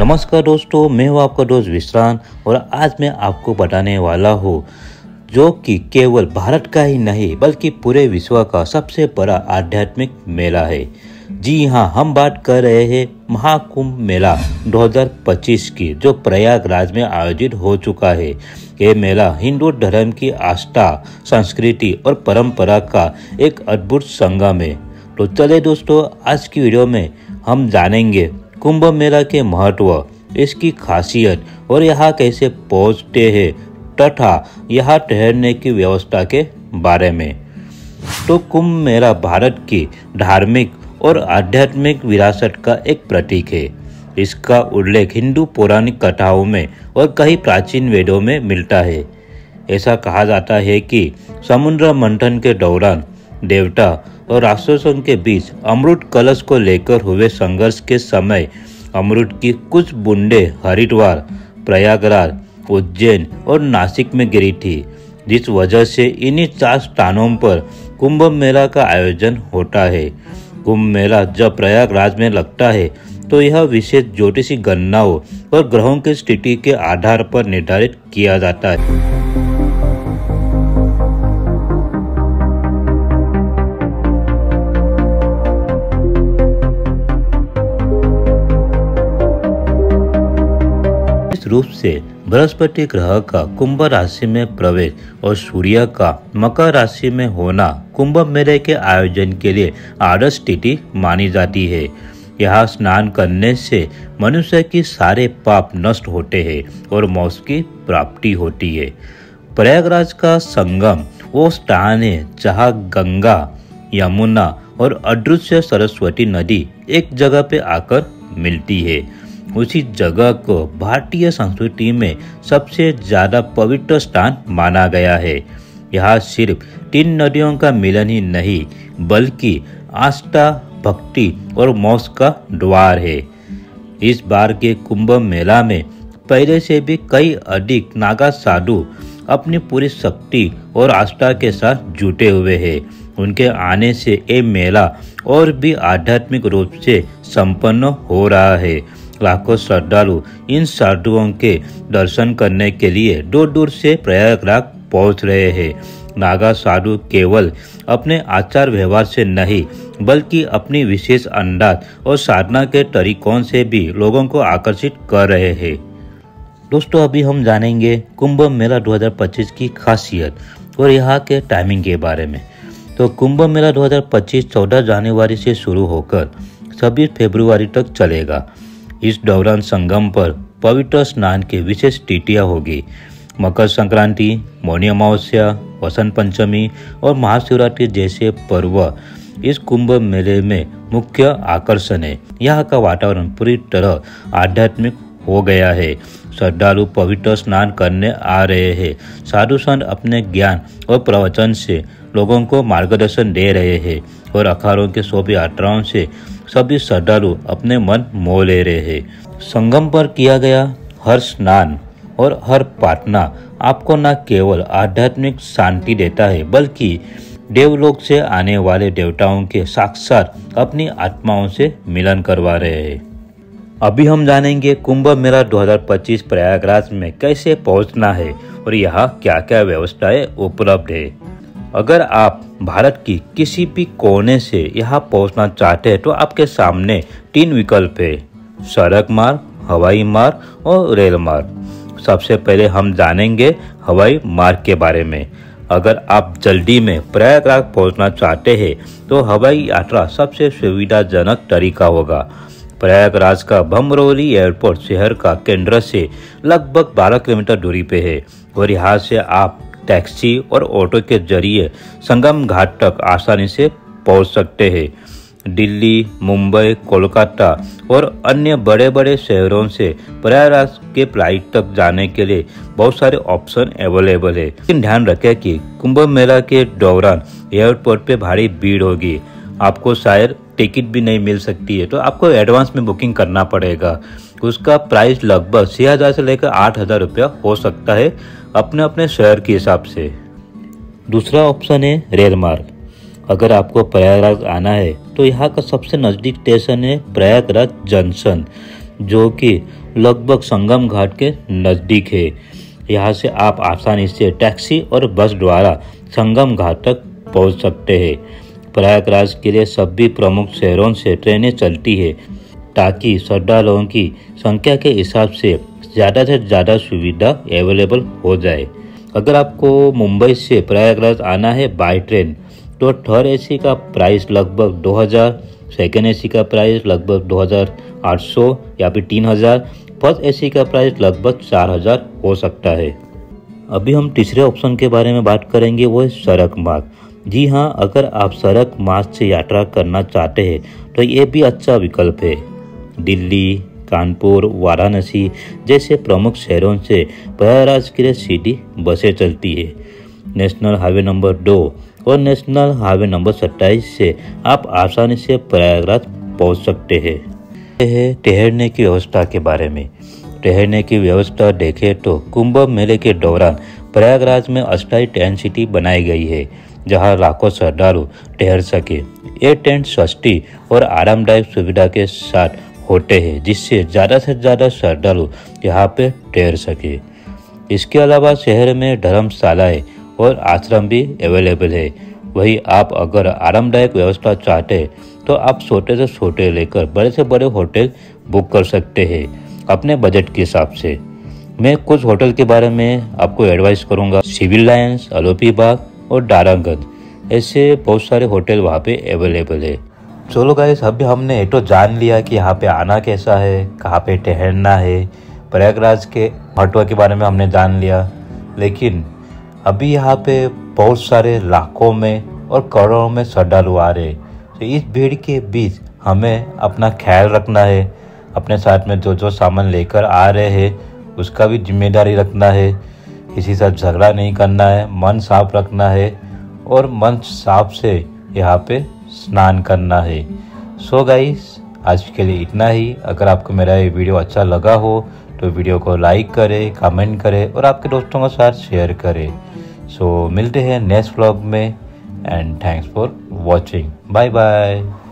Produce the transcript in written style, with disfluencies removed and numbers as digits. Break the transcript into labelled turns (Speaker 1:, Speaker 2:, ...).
Speaker 1: नमस्कार दोस्तों, मैं हूँ आपका दोस्त विश्रान और आज मैं आपको बताने वाला हूँ जो कि केवल भारत का ही नहीं बल्कि पूरे विश्व का सबसे बड़ा आध्यात्मिक मेला है। जी हाँ, हम बात कर रहे हैं महाकुंभ मेला 2025 की, जो प्रयागराज में आयोजित हो चुका है। ये मेला हिंदू धर्म की आस्था, संस्कृति और परंपरा का एक अद्भुत संगम है। तो चले दोस्तों, आज की वीडियो में हम जानेंगे कुंभ मेला के महत्व, इसकी खासियत और यहाँ कैसे पहुँचते हैं तथा यहाँ ठहरने की व्यवस्था के बारे में। तो कुंभ मेला भारत की धार्मिक और आध्यात्मिक विरासत का एक प्रतीक है। इसका उल्लेख हिंदू पौराणिक कथाओं में और कई प्राचीन वेदों में मिलता है। ऐसा कहा जाता है कि समुद्र मंथन के दौरान देवता और राक्षसों के बीच अमृत कलश को लेकर हुए संघर्ष के समय अमृत की कुछ बूंदें हरिद्वार, प्रयागराज, उज्जैन और नासिक में गिरी थी, जिस वजह से इन्हीं 4 स्थानों पर कुंभ मेला का आयोजन होता है। कुंभ मेला जब प्रयागराज में लगता है तो यह विशेष ज्योतिषी गणनाओं और ग्रहों की स्थिति के आधार पर निर्धारित किया जाता है। रूप से बृहस्पति ग्रह का कुंभ राशि में प्रवेश और सूर्य का मकर राशि में होना कुंभ मेले के आयोजन के लिए आदर्श स्थिति मानी जाती है। यहाँ स्नान करने से मनुष्य की सारे पाप नष्ट होते हैं और मोक्ष की प्राप्ति होती है। प्रयागराज का संगम वो स्थान है जहाँ गंगा, यमुना और अदृश्य सरस्वती नदी एक जगह पे आकर मिलती है। उसी जगह को भारतीय संस्कृति में सबसे ज्यादा पवित्र स्थान माना गया है। यहाँ सिर्फ 3 नदियों का मिलन ही नहीं बल्कि आस्था, भक्ति और मोक्ष का द्वार है। इस बार के कुंभ मेला में पहले से भी कई अधिक नागा साधु अपनी पूरी शक्ति और आस्था के साथ जुटे हुए हैं। उनके आने से ये मेला और भी आध्यात्मिक रूप से संपन्न हो रहा है। लाखों श्रद्धालु इन साधुओं के दर्शन करने के लिए दूर दूर से प्रयागराज पहुंच रहे हैं। नागा साधु केवल अपने आचार व्यवहार से नहीं बल्कि अपनी विशेष अंदाज और साधना के तरीकों से भी लोगों को आकर्षित कर रहे हैं। दोस्तों, अभी हम जानेंगे कुंभ मेला 2025 की खासियत और यहाँ के टाइमिंग के बारे में। तो कुंभ मेला 2025 14 जनवरी से शुरू होकर 26 फरवरी तक चलेगा। इस दौरान संगम पर पवित्र स्नान की विशेष तिथियां होगी। मकर संक्रांति, मौनी अमावस्या, वसंत पंचमी और महाशिवरात्रि जैसे पर्व इस कुंभ मेले में मुख्य आकर्षण है। यहाँ का वातावरण पूरी तरह आध्यात्मिक हो गया है। श्रद्धालु पवित्र स्नान करने आ रहे हैं। साधु संत अपने ज्ञान और प्रवचन से लोगों को मार्गदर्शन दे रहे हैं और अखाड़ों के शोभा यात्राओं से सभी श्रद्धालु अपने मन मोह ले रहे हैं। संगम पर किया गया हर स्नान और हर प्रार्थना आपको न केवल आध्यात्मिक शांति देता है बल्कि देवलोक से आने वाले देवताओं के साक्षात अपनी आत्माओं से मिलन करवा रहे हैं। अभी हम जानेंगे कुंभ मेला 2025 प्रयागराज में कैसे पहुंचना है और यहाँ क्या क्या व्यवस्थाएं उपलब्ध है। अगर आप भारत की किसी भी कोने से यहाँ पहुँचना चाहते हैं तो आपके सामने 3 विकल्प है: सड़क मार्ग, हवाई मार्ग और रेल मार्ग। सबसे पहले हम जानेंगे हवाई मार्ग के बारे में। अगर आप जल्दी में प्रयागराज पहुँचना चाहते हैं तो हवाई यात्रा सबसे सुविधाजनक तरीका होगा। प्रयागराज का भमरौली एयरपोर्ट शहर का केंद्र से लगभग 12 किलोमीटर दूरी पे है और यहाँ से आप टैक्सी और ऑटो के जरिए संगम घाट तक आसानी से पहुंच सकते हैं। दिल्ली, मुंबई, कोलकाता और अन्य बड़े बड़े शहरों से प्रयागराज के फ्लाइट तक जाने के लिए बहुत सारे ऑप्शन अवेलेबल है। लेकिन ध्यान रखें कि कुंभ मेला के दौरान एयरपोर्ट पे भारी भीड़ होगी। आपको शायद टिकट भी नहीं मिल सकती है, तो आपको एडवांस में बुकिंग करना पड़ेगा। उसका प्राइस लगभग 6,000 से लेकर 8,000 रुपया हो सकता है अपने अपने शहर के हिसाब से। दूसरा ऑप्शन है रेल मार्ग। अगर आपको प्रयागराज आना है तो यहाँ का सबसे नज़दीक स्टेशन है प्रयागराज जंक्शन, जो कि लगभग संगम घाट के नज़दीक है। यहाँ से आप आसानी से टैक्सी और बस द्वारा संगम घाट तक पहुँच सकते हैं। प्रयागराज के लिए सभी प्रमुख शहरों से ट्रेनें चलती है ताकि श्रद्धालुओं की संख्या के हिसाब से ज़्यादा सुविधा अवेलेबल हो जाए। अगर आपको मुंबई से प्रयागराज आना है बाय ट्रेन तो थर्ड एसी का प्राइस लगभग 2000, सेकेंड एसी का प्राइस लगभग 2800 या फिर 3000, फर्स्ट एसी का प्राइस लगभग 4000 हो सकता है। अभी हम तीसरे ऑप्शन के बारे में बात करेंगे, वो है सड़क मार्ग। जी हाँ, अगर आप सड़क मार्ग से यात्रा करना चाहते हैं तो ये भी अच्छा विकल्प है। दिल्ली, कानपुर, वाराणसी जैसे प्रमुख शहरों से प्रयागराज के लिए सीधी बसें चलती है। नेशनल हाईवे नंबर 2 और नेशनल हाईवे नंबर 27 से आप आसानी से प्रयागराज पहुंच सकते हैं। ठहरने की व्यवस्था के बारे में। ठहरने की व्यवस्था देखें तो कुंभ मेले के दौरान प्रयागराज में अस्थायी टेंट सिटी बनाई गई है जहां लाखों श्रद्धालु ठहर सके। ये टेंट सस्ती और आरामदायक सुविधा के साथ होते हैं जिससे ज़्यादा से ज़्यादा श्रद्धालु यहाँ पे ठहर सके। इसके अलावा शहर में धर्मशालाएं और आश्रम भी अवेलेबल है। वहीं आप अगर आरामदायक व्यवस्था चाहते हैं तो आप छोटे से छोटे लेकर बड़े से बड़े होटल बुक कर सकते हैं अपने बजट के हिसाब से। मैं कुछ होटल के बारे में आपको एडवाइस करूंगा। सिविल लाइन्स, अलोपी बाग और दारागंज ऐसे बहुत सारे होटल वहाँ पे अवेलेबल है। चलो गाइस, अभी हमने ये तो जान लिया कि यहाँ पे आना कैसा है, कहाँ पे ठहरना है, प्रयागराज के महत्व के बारे में हमने जान लिया। लेकिन अभी यहाँ पे बहुत सारे लाखों में और करोड़ों में श्रद्धालु आ रहे हैं, तो इस भीड़ के बीच हमें अपना ख्याल रखना है। अपने साथ में जो सामान लेकर आ रहे हैं उसका भी जिम्मेदारी रखना है। किसी से झगड़ा नहीं करना है, मन साफ रखना है और मन साफ से यहाँ पे स्नान करना है। सो गाइस, आज के लिए इतना ही। अगर आपको मेरा ये वीडियो अच्छा लगा हो तो वीडियो को लाइक करें, कमेंट करें और आपके दोस्तों के साथ शेयर करें। सो मिलते हैं नेक्स्ट व्लॉग में and thanks for watching. Bye bye.